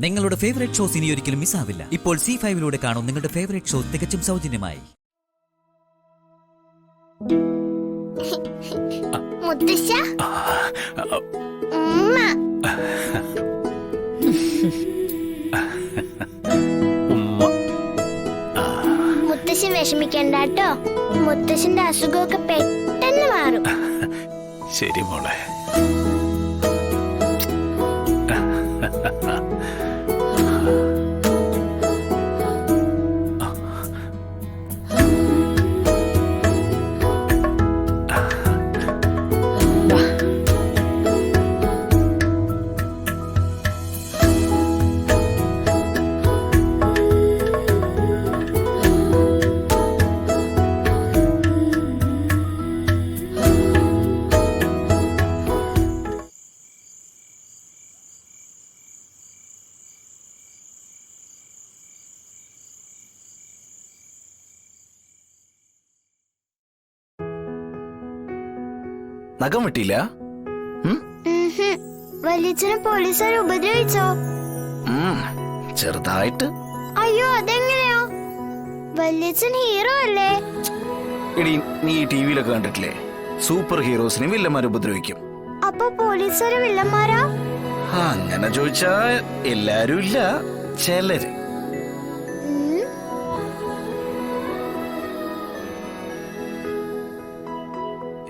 നിങ്ങളുടെ favourite shows ഇനി ഒരിക്കലും മിസ്സാവില്ല. ഇപ്പോൾ C5 കാണും നിങ്ങളുടെ ഫേവറേറ്റ് ഷോ തികച്ചും സൗജന്യമായി. മുത്തശ്ശൻ വിഷമിക്കണ്ട കേട്ടോ. മുത്തശ്ശന്റെ അസുഖമൊക്കെ പെട്ടെന്ന് മാറും. ശരി മോളെ. നഖം വെട്ടിയില്ല? വലിയച്ഛനെ പോലീസുകാർ ഉപദ്രവിച്ചോ? ചെറുതായിട്ട്. അയ്യോ, അതെങ്ങനെയോ? വലിയച്ഛൻ ഹീറോ അല്ലേ? എടി, നീ ടിവിയിലൊക്കെ കണ്ടിട്ടില്ലേ, സൂപ്പർ ഹീറോസിനെ വില്ലന്മാർ ഉപദ്രവിക്കും. അപ്പൊ പോലീസുകാര് വില്ലന്മാരാ? അങ്ങനെ ചോദിച്ചാ എല്ലാരും ഇല്ല, ചിലര്.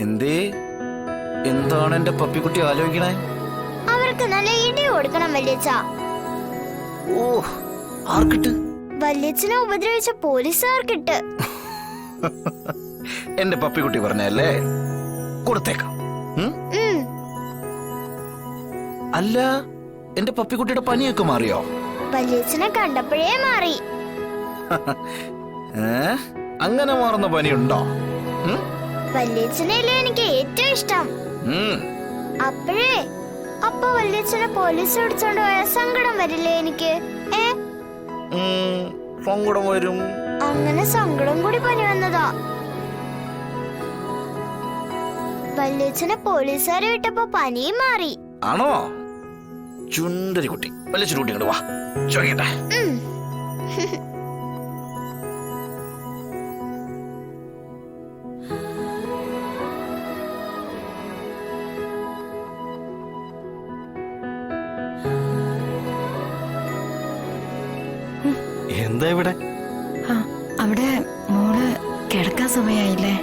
എന്തേ, എന്താണ് എന്റെ പപ്പിക്കുട്ടി ആലോചിക്കണേ? അവർക്ക് നല്ല ഇടി കൊടുക്കണം വല്യച്ഛ. ഓ, ആർക്കിട്ട്? വല്യച്ഛനെ ഉപദ്രവിച്ച പോലീസുകാർക്കിട്ട്. എന്റെ പപ്പിക്കുട്ടി പറഞ്ഞല്ലേ, കൊടുത്തേക്കാം. അല്ല, എന്റെ പപ്പിക്കുട്ടിയുടെ പനിയൊക്കെ മാറിയോ? വല്യച്ഛനെ കണ്ടപ്പോഴേ മാറി. അങ്ങനെ മാറുന്ന പനിയുണ്ടോ? വല്യച്ഛനല്ലേ എനിക്ക് ഏറ്റവും ഇഷ്ടം. അപ്പൊ വല്യച്ഛനെ പോലീസ് പിടിച്ചോണ്ട് പോയ സങ്കടം വരില്ലേ എനിക്ക്? സങ്കടം വരും. അങ്ങനെ സങ്കടം കൂടി പനി വന്നതാ. വല്യച്ഛനെ പോലീസുകാരെ വിട്ടപ്പോ പനിയും മാറി. ആണോ? ചുണ്ടരി കുട്ടി, വലിയ കുട്ടി ഇങ്ങോട്ട് വാ, ചോദിക്കട്ടെ. എന്താ ഇവിടെ? അവിടെ മോള് കിടക്കാൻ സമയായില്ലേ?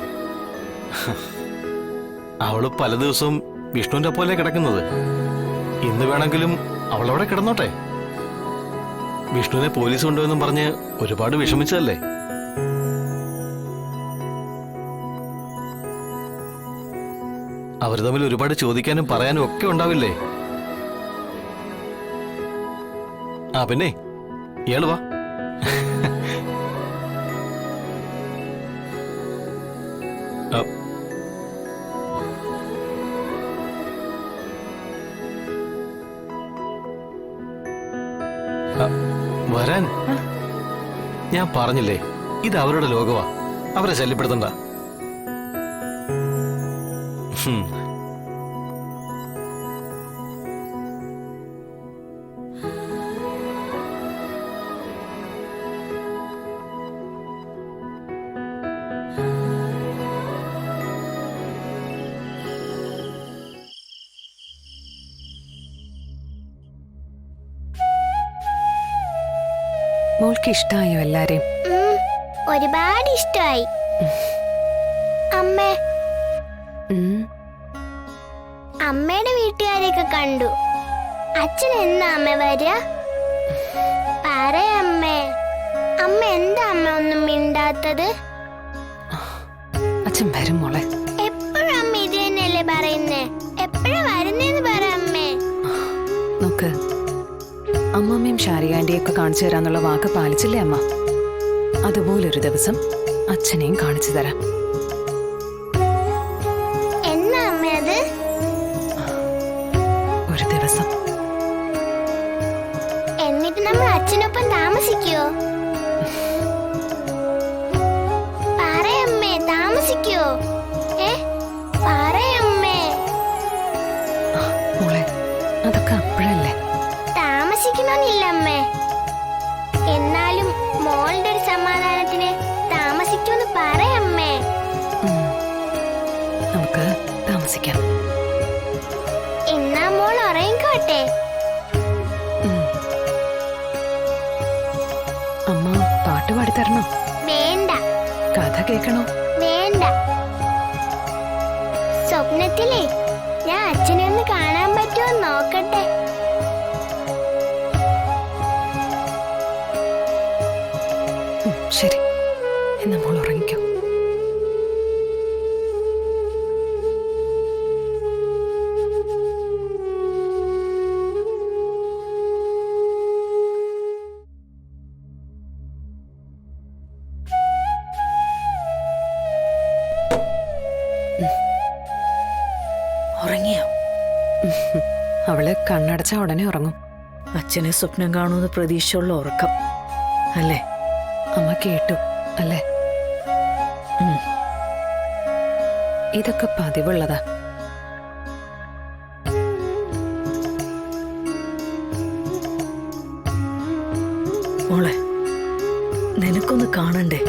അവള് പല ദിവസവും വിഷ്ണുവിന്റെ പോലെ കിടക്കുന്നത്. ഇന്ന് വേണമെങ്കിലും അവളവിടെ കിടന്നോട്ടെ. വിഷ്ണുവിനെ പോലീസ് കൊണ്ടുവെന്നും പറഞ്ഞ് ഒരുപാട് വിഷമിച്ചതല്ലേ. അവര് തമ്മിൽ ഒരുപാട് ചോദിക്കാനും പറയാനും ഒക്കെ ഉണ്ടാവില്ലേ. ആ പിന്നെ ഇയാള് വാ. വരാൻ ഞാൻ പറഞ്ഞില്ലേ, ഇത് അവരുടെ ലോകവാ, അവരെ ശല്യപ്പെടുത്തണ്ട. മോൾക്ക് ഇഷ്ടായോ എല്ലാരെയും? ഒരുപാട് ഇഷ്ടമായി. അമ്മയുടെ വീട്ടുകാരെയൊക്കെ കണ്ടു. അച്ഛൻ എന്നാ അമ്മ വരിക? പറയമ്മേ, അമ്മ എന്താ അമ്മ ഒന്നും മിണ്ടാത്തത്? അച്ഛൻ വരും മോളെ. എപ്പോഴും അമ്മ ഇത് തന്നെയല്ലേ പറയുന്നേ? എപ്പോഴാ വരുന്നേന്ന് പറ അമ്മേ. നോക്ക്, അമ്മമ്മയും ഷാരിക ആന്റിയൊക്കെ കാണിച്ചു തരാന്നുള്ള വാക്ക് പാലിച്ചില്ലേ അമ്മ? അതുപോലൊരു ദിവസം അച്ഛനെയും കാണിച്ചു തരാം. എന്നാ അമ്മ അത്? ഒരു ദിവസം. എന്നിട്ട് നമ്മൾ അച്ഛനൊപ്പം താമസിക്കോ? പറയമ്മേ, താമസിക്കോ? പറയമ്മേ. മോളെ, അതൊക്കെ അപ്പോഴല്ലേ. താമസിക്കണമെന്നില്ല അമ്മ. അമ്മേ. എന്നാലും മോളുടെ ഒരു സമാധാനത്തിന് താമസിക്കുമെന്ന് പറയമ്മേ. നമുക്ക് താമസിക്കാം. എന്നാ മോൾ ഉറങ്ങിക്കോട്ടെ. അമ്മ പാട്ട് പാടിത്തരണോ? വേണ്ട. കഥ കേൾക്കണോ? വേണ്ട. സ്വപ്നത്തിലേ ഞാൻ അച്ഛനെ ഒന്ന് കാണാൻ പറ്റുമോ നോക്കട്ടെ. ശരി, എന്നാ മോൾ ഉറങ്ങിക്കോ. ഉറങ്ങിയോ? അവള് കണ്ണടച്ച ഉടനെ ഉറങ്ങും. അച്ഛനെ സ്വപ്നം കാണുമെന്ന് പ്രതീക്ഷയുള്ള ഉറക്കം അല്ലേ? അമ്മ കേട്ടു അല്ലേ? ഇതൊക്കെ പതിവുള്ളതാ. മോളെ, നിനക്കൊന്ന് കാണണ്ടേ?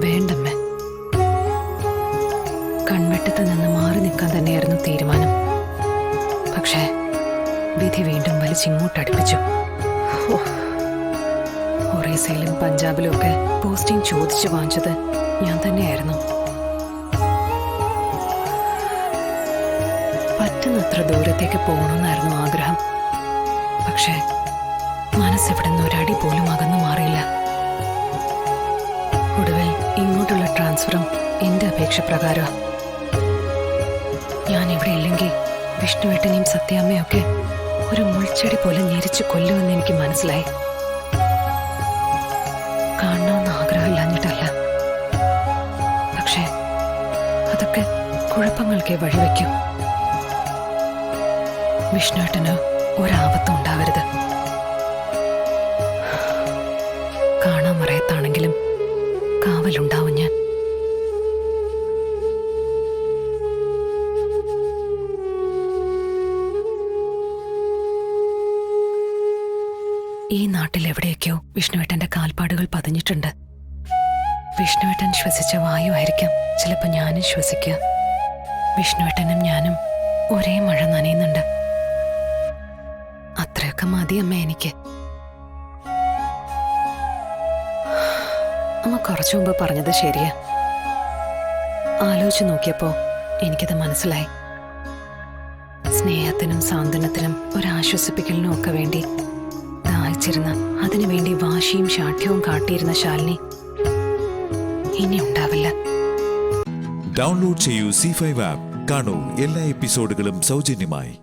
വേണ്ടമ്മേ. കൺവെട്ടത്ത് നിന്ന് മാറി നിൽക്കാൻ തന്നെയായിരുന്നു തീരുമാനം. പക്ഷേ വിധി വീണ്ടും വലിച്ചിങ്ങോട്ടടുപ്പിച്ചു. ഒറീസയിലും പഞ്ചാബിലും ഒക്കെ പോസ്റ്റിംഗ് ചോദിച്ചു വാങ്ങിച്ചത് ഞാൻ തന്നെയായിരുന്നു. പറ്റുന്നത്ര ദൂരത്തേക്ക് പോകണമെന്നായിരുന്നു ആഗ്രഹം. പക്ഷേ മനസ്സിവിടുന്ന് ഒരടി പോലും അകന്നു മാറിയില്ല. ഒടുവിൽ ഇങ്ങോട്ടുള്ള ട്രാൻസ്ഫറും എന്റെ അപേക്ഷ പ്രകാരം. ഞാൻ ഇവിടെ ഇല്ലെങ്കിൽ വിഷ്ണുവേട്ടനെയും സത്യാമ്മയൊക്കെ ഒരു മുൾച്ചെടി പോലെ ഞെരിച്ചു കൊല്ലുമെന്ന് എനിക്ക് മനസ്സിലായി. കാണണമെന്ന് ആഗ്രഹമില്ലാഞ്ഞിട്ടല്ല, പക്ഷേ അതൊക്കെ കുഴപ്പങ്ങൾക്കേ വഴിവെക്കും. വിഷ്ണുവേട്ടന് ഒരാപത്തും ഉണ്ടാവരുത്. കാണാൻ മറയത്താണെങ്കിലും കാവലുണ്ടാവും ഞാൻ. ഈ നാട്ടിൽ എവിടെയൊക്കെയോ വിഷ്ണുവേട്ടന്റെ കാൽപ്പാടുകൾ പതിഞ്ഞിട്ടുണ്ട്. വിഷ്ണുവേട്ടൻ ശ്വസിച്ച വായുവായിരിക്കാം ചിലപ്പോ ഞാനും ശ്വസിക്കുക. വിഷ്ണുവേട്ടനും ഞാനും ഒരേ മഴ നനയുന്നുണ്ട്. അത്രയൊക്കെ മതി അമ്മ എനിക്ക്. അമ്മ കുറച്ചു മുമ്പ് പറഞ്ഞത് ശരിയാ. ആലോചിച്ചു നോക്കിയപ്പോ എനിക്കത് മനസ്സിലായി. സ്നേഹത്തിനും സാന്ത്വനത്തിനും ഒരാശ്വസിപ്പിക്കലിനും ഒക്കെ വേണ്ടി ദാഹിച്ചിരുന്ന, അതിനുവേണ്ടി വാശിയും ശാഠ്യവും കാട്ടിയിരുന്ന ശാലിനി ഇനി ഉണ്ടാവില്ല. ഡൗൺലോഡ് ചെയ്യൂ C5 ആപ്പ്. കാണൂ എല്ലാ എപ്പിസോഡുകളും സൗജന്യമായി.